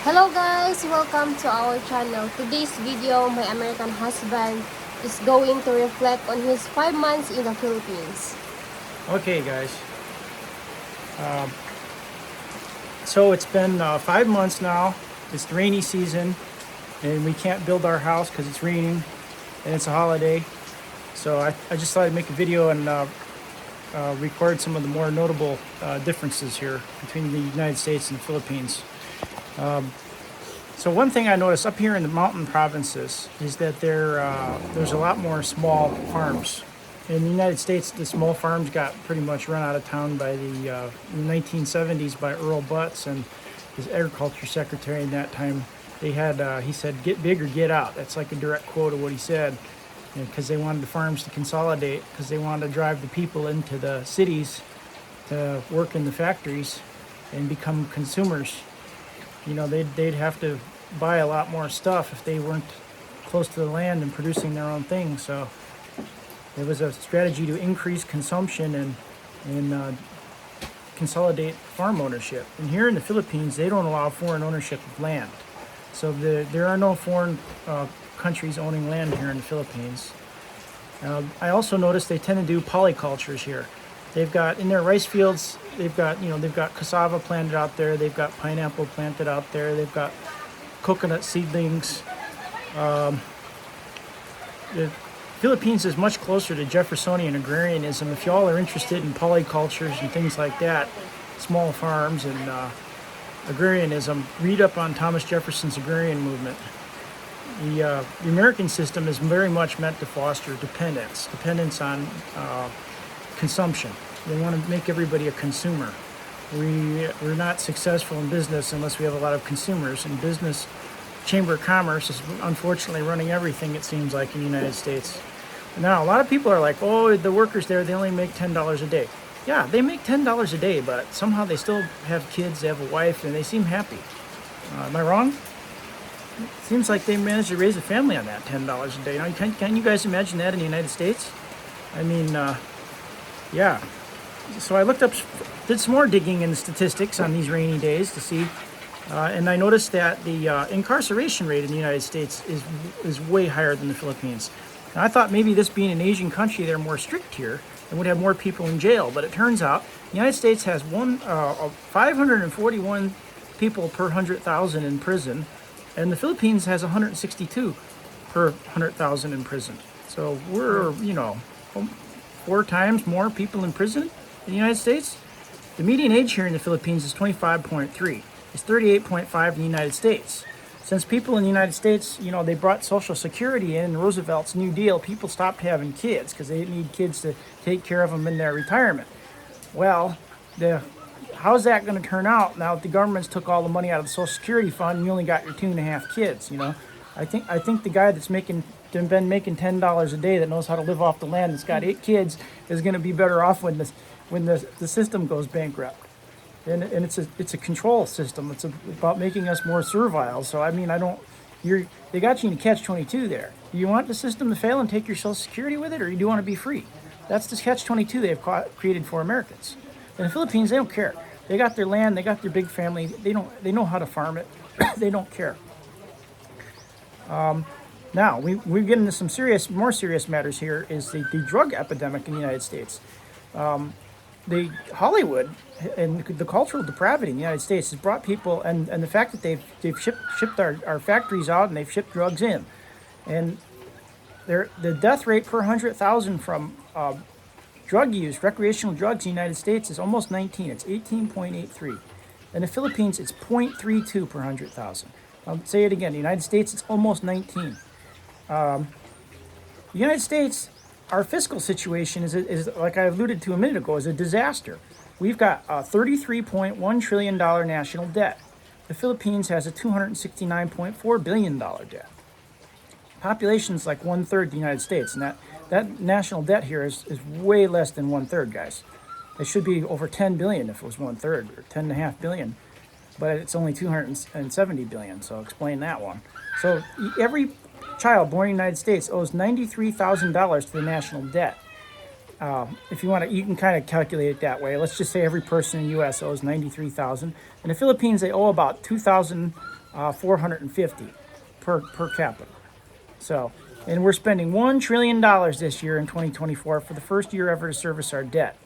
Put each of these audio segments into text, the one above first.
Hello guys, welcome to our channel. Today's video, my American husband is going to reflect on his 5 months in the Philippines. Okay, guys. Um, so it's been 5 months now. It's the rainy season, and we can't build our house because it's raining, and it's a holiday. So I just thought I'd make a video and record some of the more notable differences here between the United States and the Philippines. So one thing I noticed up here in the mountain provinces is that there's a lot more small farms. In the United States, the small farms got pretty much run out of town by the 1970s by Earl Butz and his agriculture secretary in that time. He said, "Get big or get out." That's like a direct quote of what he said, because they wanted the farms to consolidate, because they wanted to drive the people into the cities to work in the factories and become consumers. They'd have to buy a lot more stuff if they weren't close to the land and producing their own things. So it was a strategy to increase consumption and consolidate farm ownership. And here in the Philippines, they don't allow foreign ownership of land. So there are no foreign countries owning land here in the Philippines. I also noticed they tend to do polycultures here. They've got in their rice fields, they've got cassava planted out there, they've got pineapple planted out there, they've got coconut seedlings. The Philippines is much closer to Jeffersonian agrarianism. If y'all are interested in polycultures and things like that, small farms and agrarianism, read up on Thomas Jefferson's agrarian movement. The American system is very much meant to foster dependence on consumption. They want to make everybody a consumer. We're not successful in business unless we have a lot of consumers. And business, Chamber of Commerce is unfortunately running everything, it seems like, in the United States. Now, a lot of people are like, oh, the workers there, they only make $10 a day. Yeah, they make $10 a day, but somehow they still have kids, they have a wife, and they seem happy. Am I wrong? It seems like they managed to raise a family on that $10 a day. Now, can you guys imagine that in the United States? I mean, yeah. So I did some more digging in the statistics on these rainy days to see, and I noticed that the incarceration rate in the United States is way higher than the Philippines. Now, I thought maybe this being an Asian country, they're more strict here and would have more people in jail, but it turns out the United States has 541 people per 100,000 in prison, and the Philippines has 162 per 100,000 in prison. So we're, 4 times more people in prison in the United States. The median age here in the Philippines is 25.3. It's 38.5 in the United States. Since people in the United States, they brought Social Security in Roosevelt's New Deal, people stopped having kids because they didn't need kids to take care of them in their retirement. Well, how's that going to turn out now that the government's took all the money out of the Social Security fund and you only got your 2.5 kids? I think the guy that's been making $10 a day, that knows how to live off the land, that's got 8 kids, is going to be better off when the system goes bankrupt. And it's a control system. It's about making us more servile. So I mean, they got you in a catch-22 there. Do you want the system to fail and take your Social Security with it, or do you want to be free? That's the catch-22 they've created for Americans. In the Philippines, they don't care. They got their land, they got their big family. They know how to farm it. They don't care. Now we get into some more serious matters here. Is the drug epidemic in the United States. The Hollywood and the cultural depravity in the United States has brought people, and the fact that they've shipped our factories out and they've shipped drugs in, and the death rate per 100,000 from drug use, recreational drugs in the United States is almost 19. It's 18.83. In the Philippines, it's 0.32 per 100,000. I'll say it again. The United States, it's almost 19. The United States, our fiscal situation is like I alluded to a minute ago, is a disaster. We've got a $33.1 trillion national debt. The Philippines has a $269.4 billion debt. Population's like 1/3 the United States, and that national debt here is way less than 1/3, guys. It should be over 10 billion if it was 1/3, or 10.5 billion, but it's only 270 billion, so explain that one. So every child born in the United States owes $93,000 to the national debt. If you want to, you can kind of calculate it that way. Let's just say every person in the U.S. owes $93,000. In the Philippines, they owe about $2,000 450 per capita. So, and we're spending $1 trillion this year in 2024 for the first year ever to service our debt.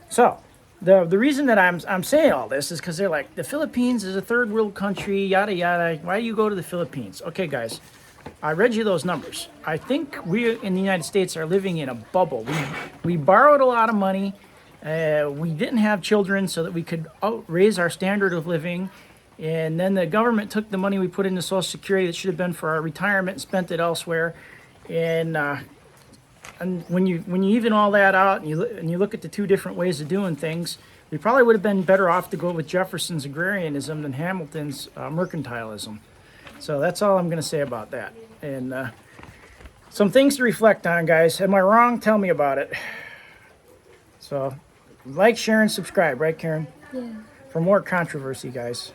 So, the reason that I'm saying all this is because they're like, the Philippines is a third world country, yada yada. Why do you go to the Philippines? Okay, guys, I read you those numbers. I think we in the United States are living in a bubble. We borrowed a lot of money. We didn't have children so that we could raise our standard of living. And then the government took the money we put into Social Security that should have been for our retirement and spent it elsewhere. And when you even all that out and you look at the two different ways of doing things, we probably would have been better off to go with Jefferson's agrarianism than Hamilton's mercantilism. So that's all I'm going to say about that. And some things to reflect on, guys. Am I wrong? Tell me about it. So like, share, and subscribe, right, Karen? Yeah. For more controversy, guys.